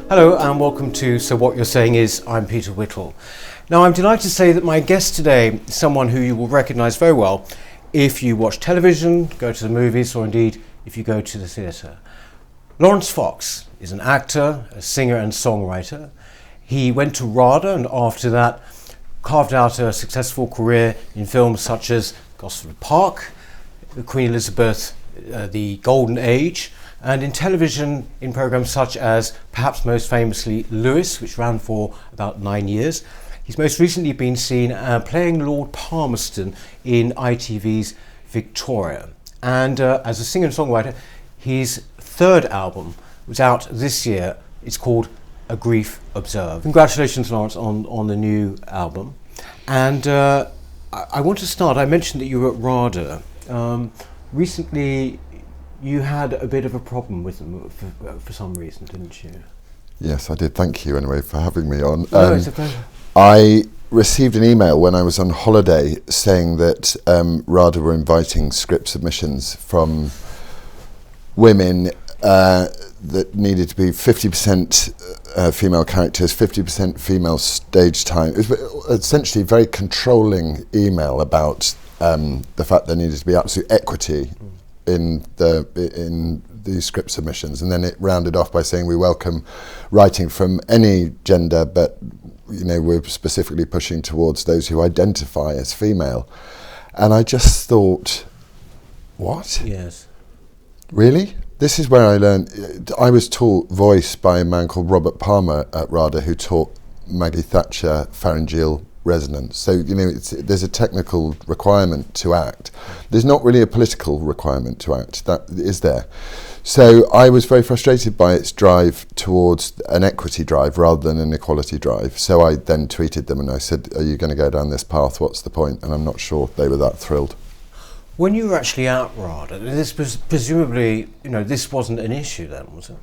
Hello and welcome to So What You're Saying Is. I'm Peter Whittle. Now I'm delighted to say that my guest today is someone who you will recognise very well if you watch television, go to the movies, or indeed if you go to the theatre. Laurence Fox is an actor, a singer and songwriter. He went to RADA and after that carved out a successful career in films such as Gosford Park, Queen Elizabeth, The Golden Age, and in television in programmes such as, perhaps most famously, Lewis, which ran for about 9 years. He's most recently been seen playing Lord Palmerston in ITV's Victoria. And as a singer and songwriter, his third album was out this year. It's called A Grief Observed. Congratulations, Laurence, on the new album. And I want to start, I mentioned that you were at RADA. Recently, you had a bit of a problem with them for some reason, didn't you? Yes, I did. Thank you anyway for having me on. No, it's a pleasure. I received an email when I was on holiday saying that RADA were inviting script submissions from women that needed to be 50% female characters, 50% female stage time. It was essentially a very controlling email about the fact there needed to be absolute equity in the script submissions, and then it rounded off by saying we welcome writing from any gender, but we're specifically pushing towards those who identify as female. And I just thought, what? Yes. Really? This is where I learned. I was taught voice by a man called Robert Palmer at RADA, who taught Maggie Thatcher pharyngeal resonance. So there's a technical requirement to act. There's not really a political requirement to act. That is there. So I was very frustrated by its drive towards an equity drive rather than an equality drive. So I then tweeted them and I said, "Are you going to go down this path? What's the point?" And I'm not sure they were that thrilled. When you were actually at RADA, this was presumably, this wasn't an issue then, was it?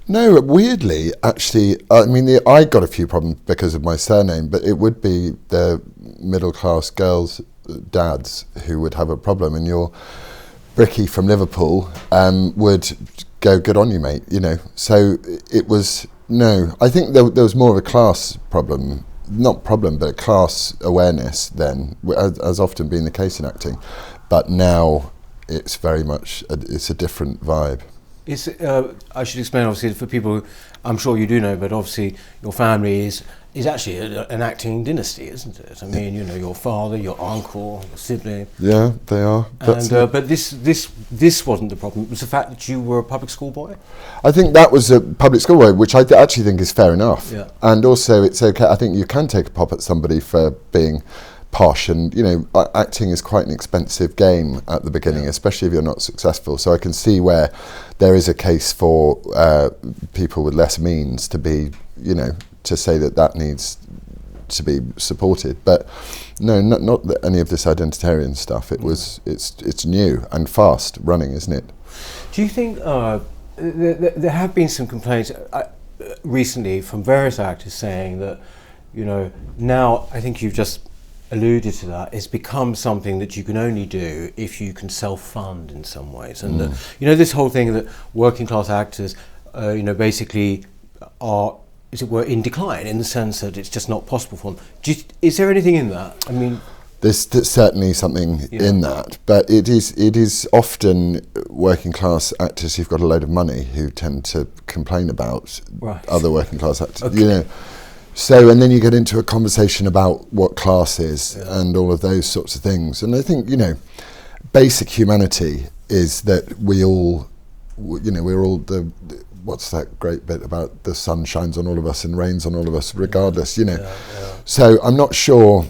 No, weirdly, actually, I got a few problems because of my surname, but it would be the middle-class girls' dads who would have a problem, and your Bricky from Liverpool would go, "Good on you, mate," So it was, no, I think there was more of a class problem, but a class awareness then, as often been the case in acting, but now it's very much, it's a different vibe. I should explain, obviously, for people, I'm sure you do know, but obviously your family is actually an acting dynasty, isn't it? I mean, your father, your uncle, your sibling. Yeah, they are. But this wasn't the problem. It was the fact that you were a public school boy. I think that was a public school boy, which I actually think is fair enough. Yeah. And also, it's okay. I think you can take a pop at somebody for being posh, and acting is quite an expensive game at the beginning, especially if you're not successful. So I can see where there is a case for people with less means to be, to say that needs to be supported. But no, not any of this identitarian stuff. It's new and fast running, isn't it? Do you think there have been some complaints recently from various actors saying that, now I think you've just alluded to that, it's become something that you can only do if you can self-fund in some ways, and that, this whole thing that working class actors basically are, as it were, in decline, in the sense that it's just not possible for them. Is there anything in that? I mean, there's certainly something in that, but it is often working class actors who've got a load of money who tend to complain about other working class actors. Okay. So, and then you get into a conversation about what class is and all of those sorts of things. And I think, basic humanity is that we're all what's that great bit about the sun shines on all of us and rains on all of us regardless, So I'm not sure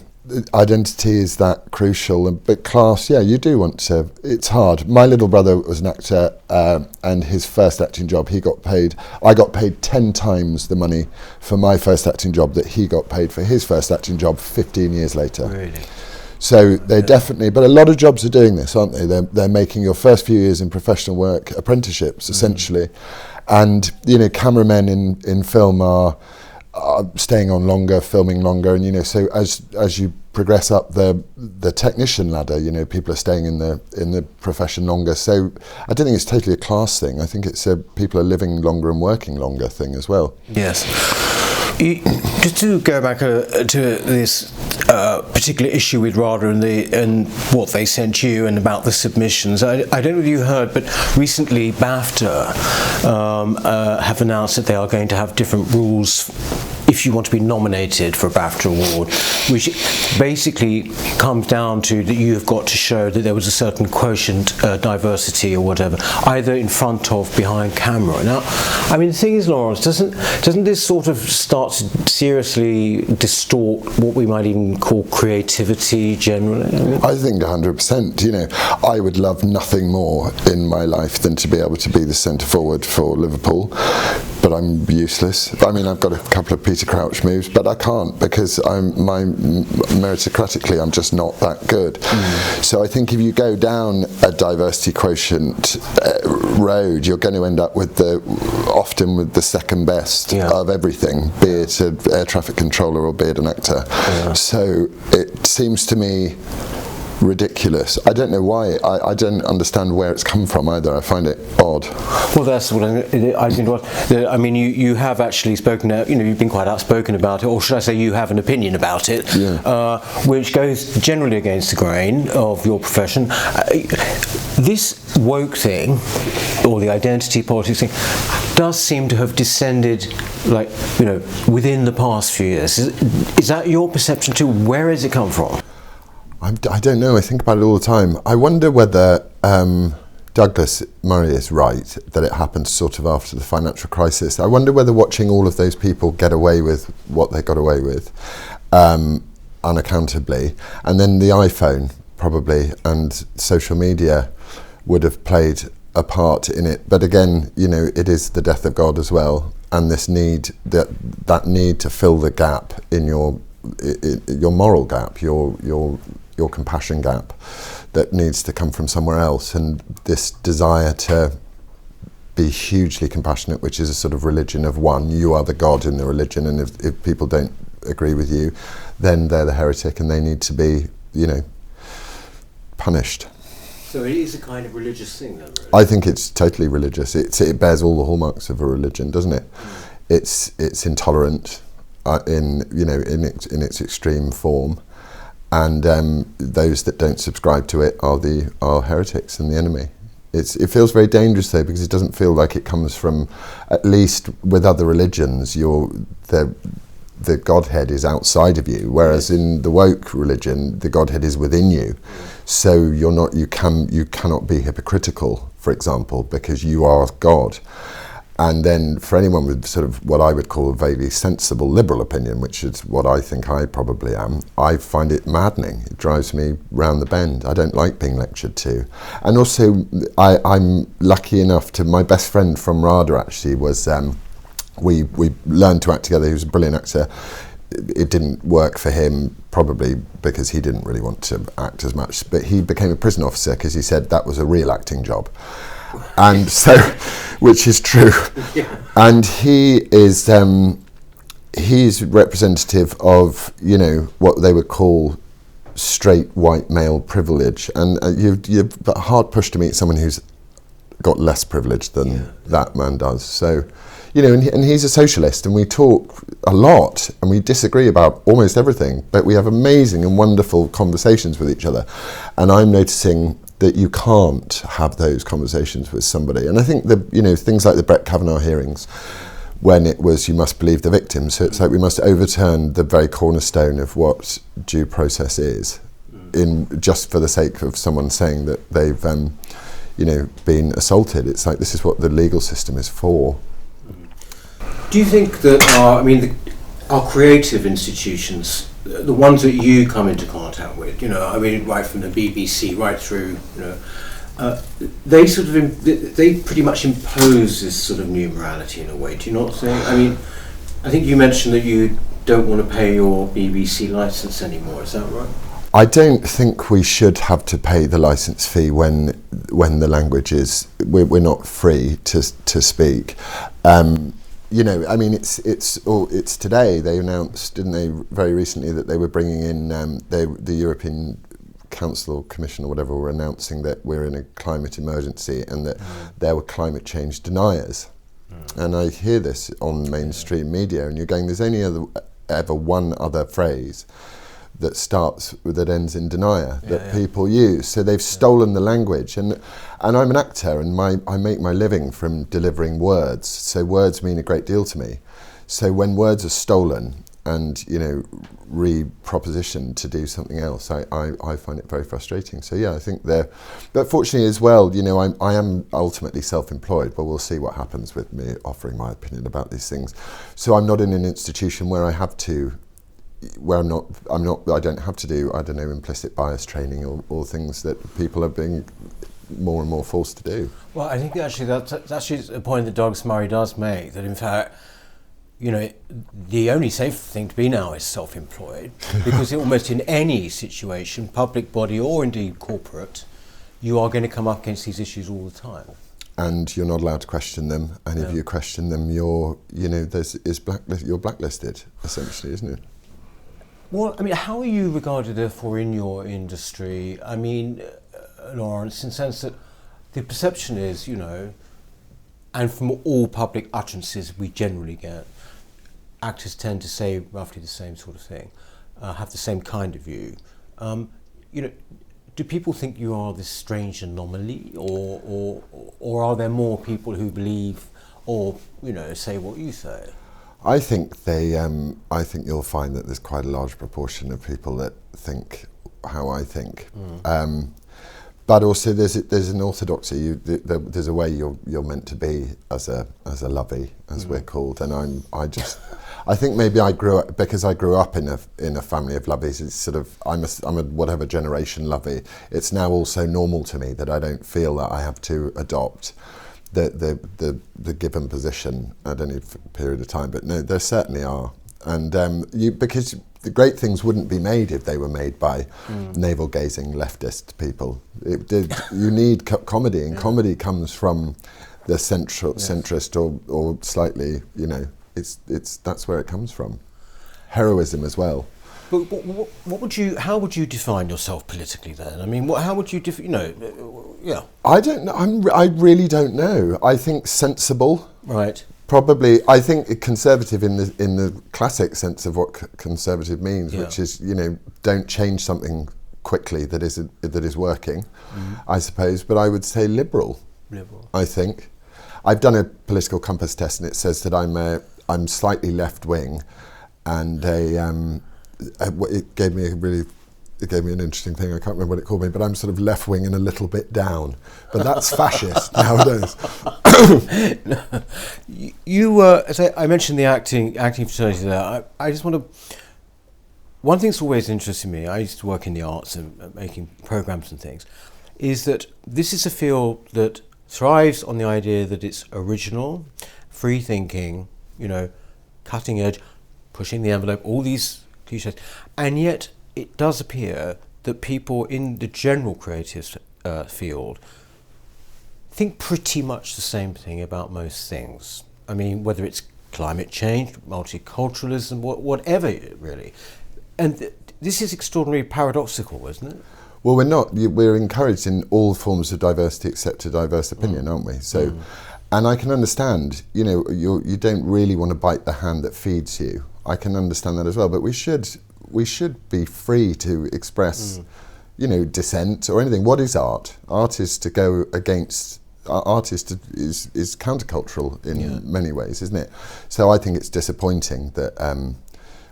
identity is that crucial, but class, you do want to. It's hard. My little brother was an actor, and his first acting job, I got paid 10 times the money for my first acting job that he got paid for his first acting job 15 years later. Really? So they definitely, but a lot of jobs are doing this, aren't they? They're making your first few years in professional work apprenticeships, essentially. And, cameramen in film are staying on longer, filming longer, and so as you progress up the technician ladder. You know, people are staying in the profession longer. So I don't think it's totally a class thing. I think it's a people are living longer and working longer thing as well. Yes. Just to go back to this particular issue with RADA and what they sent you and about the submissions, I don't know if you heard, but recently BAFTA have announced that they are going to have different rules if you want to be nominated for a BAFTA award, which basically comes down to that you have got to show that there was a certain quotient diversity or whatever, either in front of, behind camera. Now, I mean, the thing is, Laurence, doesn't this sort of start to seriously distort what we might even call creativity generally? I think 100%. You know, I would love nothing more in my life than to be able to be the centre forward for Liverpool, but I'm useless. I mean, I've got a couple of Peter Crouch moves, but I can't because meritocratically I'm just not that good. So I think if you go down a diversity quotient road, you're going to end up with often with the second best of everything, be it an air traffic controller or be it an actor. So it seems to me ridiculous. I don't know why. I don't understand where it's come from either. I find it odd. Well, that's what I mean. You have actually spoken out. You know, you've been quite outspoken about it, or should I say, you have an opinion about it, which goes generally against the grain of your profession. This woke thing, or the identity politics thing, does seem to have descended, like, you know, within the past few years. Is that your perception too? Where has it come from? I don't know. I think about it all the time. I wonder whether Douglas Murray is right that it happened sort of after the financial crisis. I wonder whether watching all of those people get away with what they got away with unaccountably, and then the iPhone probably and social media would have played a part in it. But again, you know, it is the death of God as well, and this need that need to fill the gap in your moral gap, your compassion gap that needs to come from somewhere else, and this desire to be hugely compassionate, which is a sort of religion of one. You are the God in the religion, and if people don't agree with you, then they're the heretic and they need to be, you know, punished. So it is a kind of religious thing then, really? I think it's totally religious. It bears all the hallmarks of a religion, doesn't it? It's intolerant in its extreme form, and those that don't subscribe to it are heretics and the enemy. It feels very dangerous though, because it doesn't feel like it comes from, at least with other religions, the Godhead is outside of you, whereas in the woke religion, the Godhead is within you. So you cannot be hypocritical, for example, because you are God. And then for anyone with sort of what I would call a vaguely sensible liberal opinion, which is what I think I probably am, I find it maddening. It drives me round the bend. I don't like being lectured to. And also, I'm lucky enough to, my best friend from RADA actually was, we learned to act together. He was a brilliant actor. It didn't work for him, probably because he didn't really want to act as much, but he became a prison officer because he said that was a real acting job. And so, which is true. Yeah. And he is, he's representative of, you know, what they would call straight white male privilege. And you're hard pushed to meet someone who's got less privilege than that man does. So, you know, and he's a socialist, and we talk a lot, and we disagree about almost everything, but we have amazing and wonderful conversations with each other. And I'm noticing that you can't have those conversations with somebody. And I think things like the Brett Kavanaugh hearings, when it was you must believe the victim, so it's like we must overturn the very cornerstone of what due process is, in just for the sake of someone saying that they've been assaulted. It's like, this is what the legal system is for. Do you think that our creative institutions, the ones that you come into contact with, you know, I mean, right from the BBC right through, you know, they pretty much impose this sort of new morality in a way. Do you not think? I mean, I think you mentioned that you don't want to pay your BBC licence anymore. Is that right? I don't think we should have to pay the licence fee when the language is we're not free to speak. you know, I mean, it's today. They announced, didn't they, very recently, that they were bringing in the European Council or Commission or whatever were announcing that we're in a climate emergency and that there were climate change deniers. And I hear this on mainstream media, and you're going, there's only ever one other phrase that ends in denier that people use. So they've stolen the language, and I'm an actor, and I make my living from delivering words. So words mean a great deal to me. So when words are stolen and, you know, repropositioned to do something else, I find it very frustrating. So yeah, I think but fortunately as well, you know, I am ultimately self-employed, but we'll see what happens with me offering my opinion about these things. So I'm not in an institution where I have to, I don't have to do, I don't know, implicit bias training or things that people are being more and more forced to do. Well, I think actually that's actually a point that Douglas Murray does make, that in fact, you know, the only safe thing to be now is self-employed, because almost in any situation, public body or indeed corporate, you are going to come up against these issues all the time. And you're not allowed to question them, and if you question them, you're blacklisted, essentially, isn't it? Well, I mean, how are you regarded, therefore, in your industry? I mean, Laurence, in the sense that the perception is, you know, and from all public utterances we generally get, actors tend to say roughly the same sort of thing, have the same kind of view. You know, do people think you are this strange anomaly, or are there more people who believe or, you know, say what you say? I think I think you'll find that there's quite a large proportion of people that think how I think. But also there's an orthodoxy. There's a way you're meant to be as a lovey, as we're called, and I think maybe I grew up in a family of loveys. It's sort of I'm a whatever generation lovey. It's now also normal to me that I don't feel that I have to adopt the given position at any period of time, but no, there certainly are, and because the great things wouldn't be made if they were made by navel-gazing leftist people. You need comedy, and comedy comes from the centrist or slightly, you know, that's where it comes from. Heroism as well. But how would you define yourself politically then? I mean, how would you you know, yeah. I don't know. I really don't know. I think sensible. Right. Probably, I think conservative in the classic sense of what conservative means, which is, you know, don't change something quickly that is working, I suppose. But I would say liberal. Liberal. I think. I've done a political compass test, and it says that I'm slightly left wing, and it gave me an interesting thing. I can't remember what it called me, but I'm sort of left wing and a little bit down. But that's fascist nowadays. You as I mentioned the acting fraternity there. I just want to. One thing that's always interested me. I used to work in the arts and making programs and things. Is that this is a field that thrives on the idea that it's original, free thinking, you know, cutting edge, pushing the envelope, all these cliches, and yet it does appear that people in the general creative field think pretty much the same thing about most things. I mean, whether it's climate change, multiculturalism, whatever really. And this is extraordinarily paradoxical, isn't it? Well, we're not. We're encouraged in all forms of diversity except a diverse opinion, aren't we? So, and I can understand, you know, you don't really want to bite the hand that feeds you. I can understand that as well, but we should be free to express, you know, dissent or anything. What is art? Art is to go against. Art is countercultural in many ways, isn't it? So I think it's disappointing that.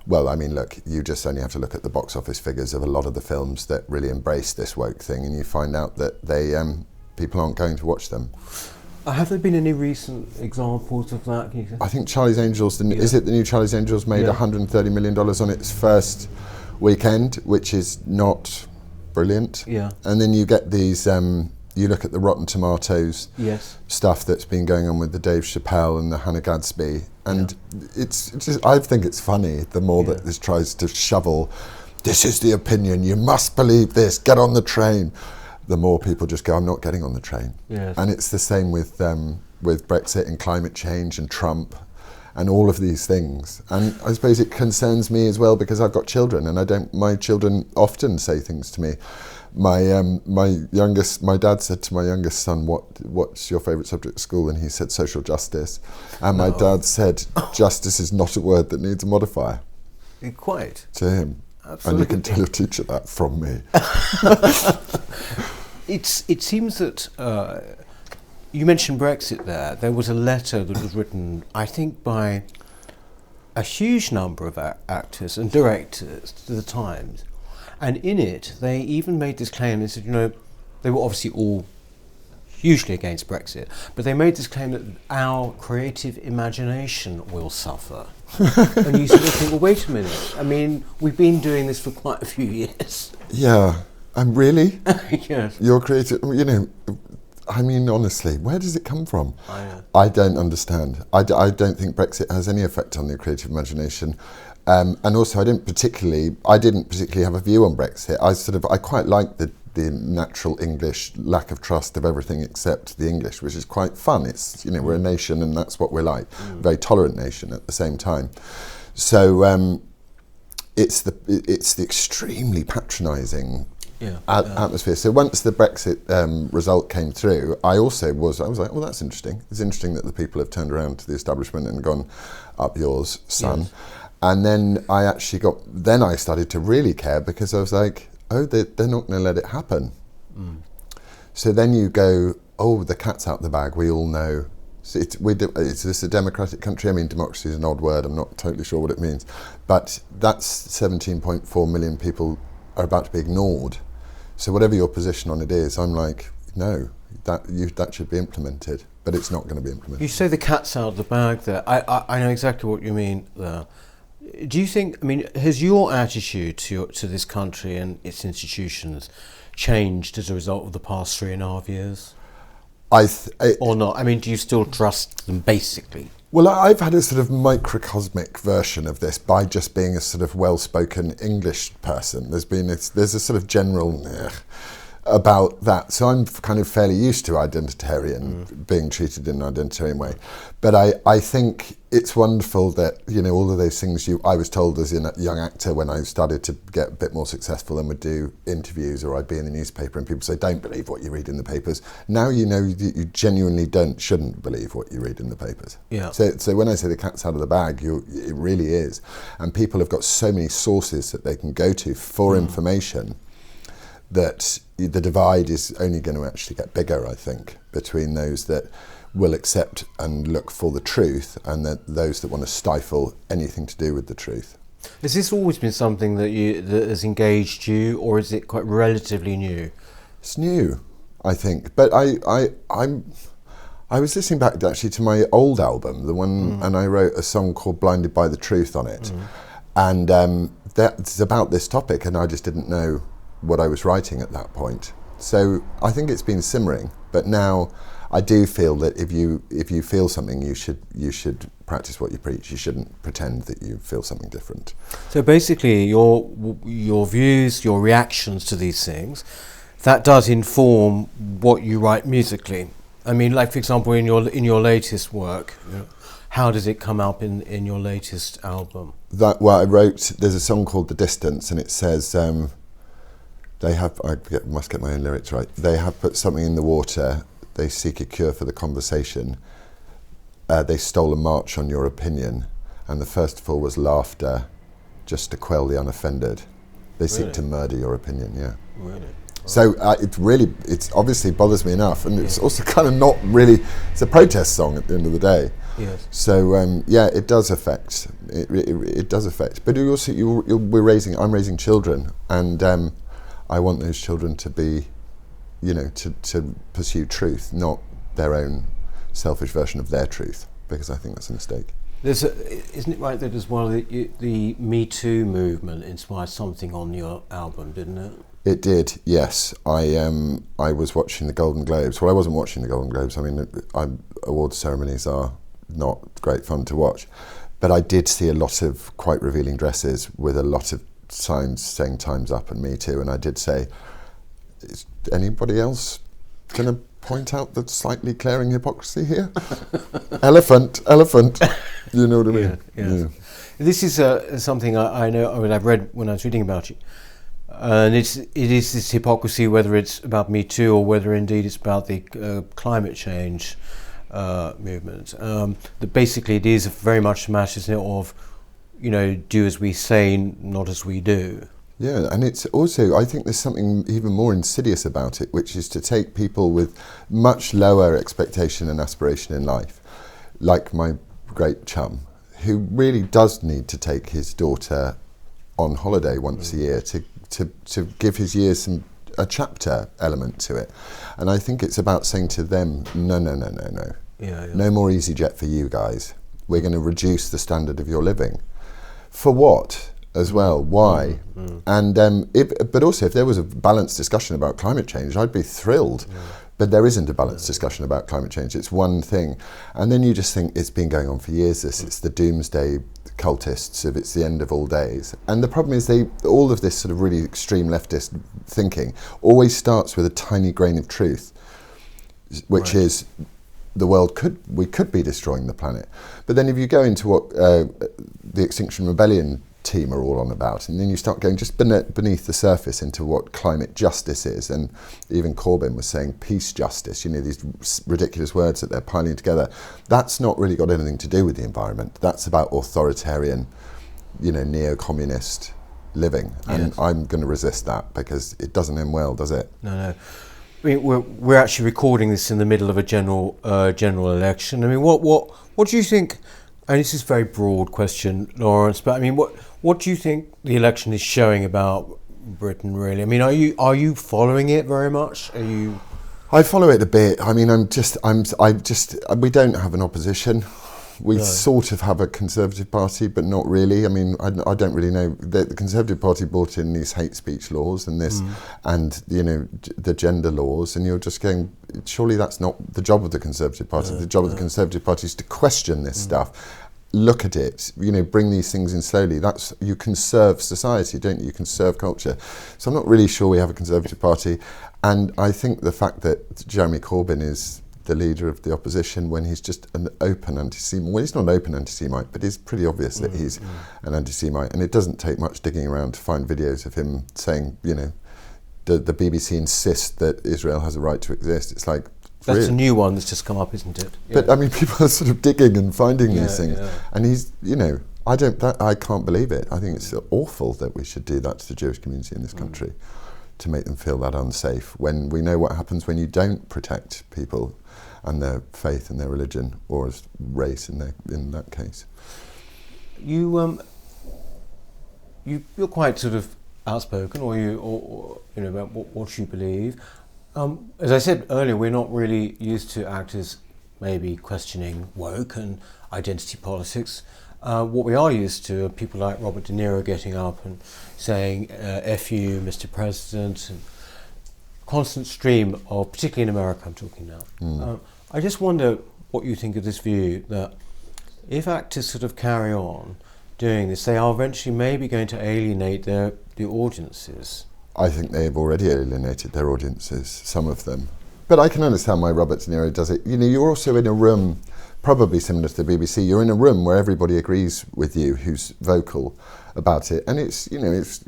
Well, I mean, look, you just only have to look at the box office figures of a lot of the films that really embrace this woke thing, and you find out that people aren't going to watch them. Have there been any recent examples of that? I think Charlie's Angels, is it the new Charlie's Angels made $130 million on its first weekend, which is not brilliant. Yeah. And then you get these, you look at the Rotten Tomatoes stuff that's been going on with the Dave Chappelle and the Hannah Gadsby, and it's just, I think it's funny the more that this tries to shovel, this is the opinion, you must believe this, get on the train. The more people just go, I'm not getting on the train. Yes. And it's the same with Brexit and climate change and Trump and all of these things. And I suppose it concerns me as well because I've got children, and my children often say things to me. My dad said to my youngest son, what's your favourite subject at school? And he said social justice. And my dad said, justice is not a word that needs a modifier. Quite. To him. Absolutely. And you can tell your teacher that from me. It seems that you mentioned Brexit there. There was a letter that was written, I think, by a huge number of actors and directors to the Times. And in it, they even made this claim. They said, they were obviously all hugely against Brexit, but they made this claim that our creative imagination will suffer. And you sort of think, well, wait a minute. I mean, we've been doing this for quite a few years. Yeah. And really? Yes. Your creative, I mean, honestly, where does it come from? I don't understand. I don't think Brexit has any effect on your creative imagination. And also, I didn't particularly have a view on Brexit. I quite like the natural English lack of trust of everything except the English, which is quite fun. It's we're a nation, and that's what we're like. Very tolerant nation at the same time. So it's the extremely patronising atmosphere. So once the Brexit result came through, I was like, well, that's interesting. It's interesting that the people have turned around to the establishment and gone, up yours, son. Yes. And then I started to really care because I was like, oh, they're not going to let it happen. So then you go, oh, the cat's out the bag, we all know. So is this a democratic country? I mean, democracy is an odd word, I'm not totally sure what it means. But that's 17.4 million people are about to be ignored. So whatever your position on it is, I'm like, no, that should be implemented, but it's not going to be implemented. You say the cat's out of the bag there. I know exactly what you mean there. Do you think, has your attitude to this country and its institutions changed as a result of the past 3.5 years? Or not? Do you still trust them, basically? Well, I've had a sort of microcosmic version of this by just being a sort of well-spoken English person. There's a sort of general about that. So I'm kind of fairly used to identitarian, being treated in an identitarian way. But I think it's wonderful that, all of those things I was told as a young actor when I started to get a bit more successful and would do interviews, or I'd be in the newspaper and people say, don't believe what you read in the papers. Now you know that you genuinely shouldn't believe what you read in the papers. Yeah. So when I say the cat's out of the bag, it really is. And people have got so many sources that they can go to for information that the divide is only going to actually get bigger, I think, between those that will accept and look for the truth and those that want to stifle anything to do with the truth. Has this always been something that has engaged you, or is it quite relatively new? It's new, I think. But I was listening back actually to my old album, the one, and I wrote a song called Blinded by the Truth on it. And that's about this topic, and I just didn't know what I was writing at that point. So I think it's been simmering, but now I do feel that if you feel something, you should practice what you preach. You shouldn't pretend that you feel something different. So basically, your views, your reactions to these things, that does inform what you write musically. Like, for example, in your latest work, how does it come up in your latest album? I wrote. There's a song called "The Distance," and it says. Must get my own lyrics right. They have put something in the water. They seek a cure for the conversation. They stole a march on your opinion, and the first of all was laughter, just to quell the unoffended. They seek to murder your opinion. Yeah. Really. So it obviously bothers me enough, and it's also kind of not really. It's a protest song at the end of the day. Yes. So it does affect. It does affect. But also, I'm raising children, and. I want those children to be, to pursue truth, not their own selfish version of their truth, because I think that's a mistake. Isn't it right that as well the Me Too movement inspired something on your album, didn't it? It did, yes. I was watching the Golden Globes. Well, I wasn't watching the Golden Globes. Awards ceremonies are not great fun to watch, but I did see a lot of quite revealing dresses with a lot of signs saying "Time's Up" and "Me Too," and I did say, "Is anybody else going to point out the slightly glaring hypocrisy here? Elephant. You know what I mean? Yeah. This is something I know. I mean, I've read when I was reading about you, and it is this hypocrisy, whether it's about Me Too or whether indeed it's about the climate change movement. That basically it is very much a matter, isn't it, of do as we say, not as we do. Yeah, and it's also, I think there's something even more insidious about it, which is to take people with much lower expectation and aspiration in life, like my great chum, who really does need to take his daughter on holiday once a year to give his years a chapter element to it. And I think it's about saying to them, no. No more EasyJet for you guys. We're going to reduce the standard of your living. For what? As well, why? And but also, if there was a balanced discussion about climate change, I'd be thrilled. But there isn't a balanced discussion about climate change. It's one thing, and then you just think it's been going on for years. It's the doomsday cultists. If it's the end of all days, and the problem is all of this sort of really extreme leftist thinking always starts with a tiny grain of truth, which is we could be destroying the planet. But then if you go into what the Extinction Rebellion team are all on about, and then you start going just beneath the surface into what climate justice is, and even Corbyn was saying peace justice, these ridiculous words that they're piling together. That's not really got anything to do with the environment. That's about authoritarian, neo-communist living, and I'm going to resist that because it doesn't end well, does it? No. I mean, we're actually recording this in the middle of a general election. I mean, what do you think? And this is a very broad question, Laurence, but I mean, what do you think the election is showing about Britain, really? I mean, are you following it very much? Are you? I follow it a bit. I mean, we don't have an opposition. We sort of have a Conservative Party, but not really. I mean, I don't really know. The Conservative Party brought in these hate speech laws and this, and the gender laws, and you're just going, surely that's not the job of the Conservative Party. The job of the Conservative Party is to question this stuff, look at it, bring these things in slowly. You conserve society, don't you? You conserve culture. So I'm not really sure we have a Conservative Party, and I think the fact that Jeremy Corbyn is the leader of the opposition when he's just an open anti-Semite. Well, he's not an open anti-Semite, but it's pretty obvious that he's an anti-Semite, and it doesn't take much digging around to find videos of him saying, the BBC insists that Israel has a right to exist. It's like, that's really? a new one that's just come up, isn't it? Yeah. But I mean, people are sort of digging and finding these things, and he's, I can't believe it. I think it's awful that we should do that to the Jewish community in this country, to make them feel that unsafe, when we know what happens when you don't protect people and their faith and their religion, or as race in that case. You're quite sort of outspoken, or about what you believe. As I said earlier, we're not really used to actors maybe questioning woke and identity politics. What we are used to are people like Robert De Niro getting up and saying "F you, Mr. President," and constant stream of, particularly in America, I'm talking now. I just wonder what you think of this view that if actors sort of carry on doing this, they are eventually maybe going to alienate the audiences. I think they've already alienated their audiences, some of them. But I can understand why Robert De Niro does it. You're also in a room, probably similar to the BBC, you're in a room where everybody agrees with you who's vocal about it. And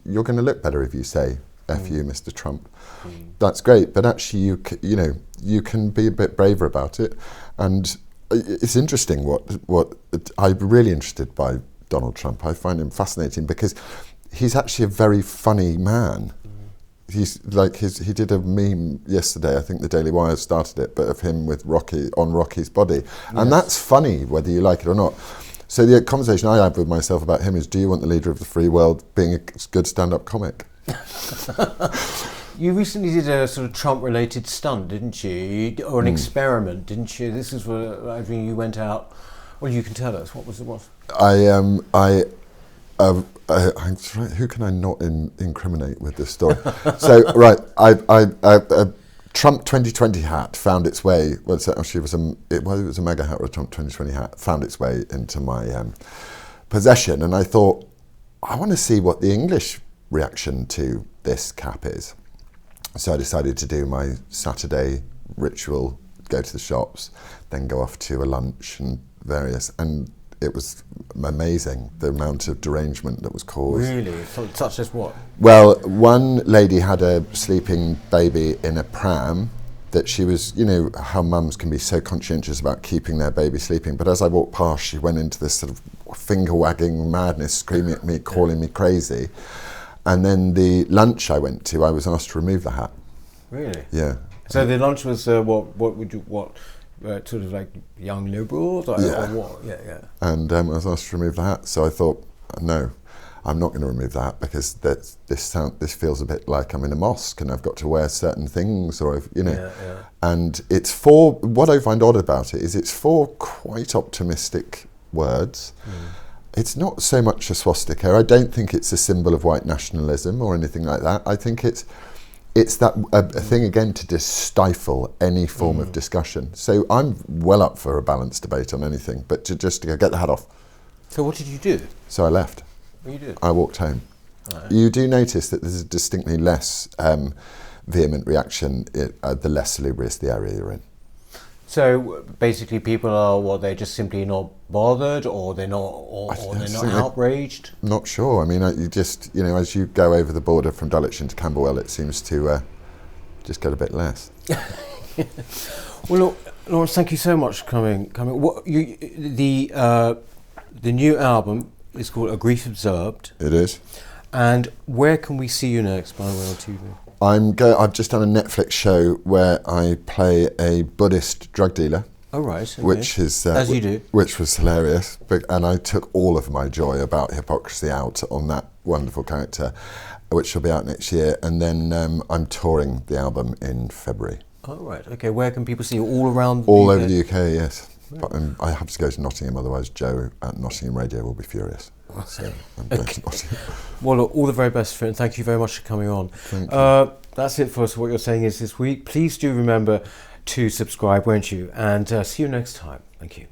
you're going to look better if you say, F you, Mr. Trump. That's great, but actually you can be a bit braver about it. And it's interesting what I'm really interested by Donald Trump. I find him fascinating because he's actually a very funny man. He's like he did a meme yesterday, I think the Daily Wire started it, but of him with Rocky on Rocky's body. And that's funny whether you like it or not. So the conversation I have with myself about him is, do you want the leader of the free world being a good stand-up comic? You recently did a sort of Trump-related stunt, didn't you? Or an experiment, didn't you? This is where I mean, you went out. Well, you can tell us. What was it? I'm trying, who can I not incriminate with this story? So, right, I Trump 2020 hat found its way. Well, actually, it was a mega hat or a Trump 2020 hat. Found its way into my possession, and I thought, I want to see what the English reaction to this cap is. So I decided to do my Saturday ritual, go to the shops, then go off to a lunch and various, and it was amazing the amount of derangement that was caused. Really? Such as what? Well, one lady had a sleeping baby in a pram that she was, you know, how mums can be so conscientious about keeping their baby sleeping. But as I walked past, she went into this sort of finger-wagging madness, screaming at me, calling me crazy. And then the lunch I went to, I was asked to remove the hat. Really? Yeah. So the lunch was sort of like young liberals? Or what? Yeah. And I was asked to remove the hat. So I thought, no, I'm not going to remove that, because this feels a bit like I'm in a mosque and I've got to wear certain things, or I've, you know. Yeah. And it's for, what I find odd about it is it's for quite optimistic words. It's not so much a swastika. I don't think it's a symbol of white nationalism or anything like that. I think it's that a thing, again, to just stifle any form of discussion. So I'm well up for a balanced debate on anything, but just to get the hat off. So what did you do? So I left. What you did? I walked home. Right. You do notice that there's a distinctly less vehement reaction the less salubrious the area you're in. So basically, people are they're just simply not bothered, or they're not, or they're not outraged. I'm not sure. I mean, you just, you know, as you go over the border from Dulwich into Camberwell, it seems to just get a bit less. Well, look, Laurence, thank you so much for coming. What the new album is called A Grief Observed. It is. And where can we see you next, by the way, on TV? I've just done a Netflix show where I play a Buddhist drug dealer. Oh, right. Okay. Which is as you do. Which was hilarious, and I took all of my joy about hypocrisy out on that wonderful character, which will be out next year. And then I'm touring the album in February. Oh, right. Okay. Where can people see you? All around? All over the UK, yes. Right. But I have to go to Nottingham, otherwise Joe at Nottingham Radio will be furious. So I'm going to Nottingham. Well, look, all the very best, and thank you very much for coming on. Thank you. That's it for us. What you're saying is this week. Please do remember to subscribe, won't you? And see you next time. Thank you.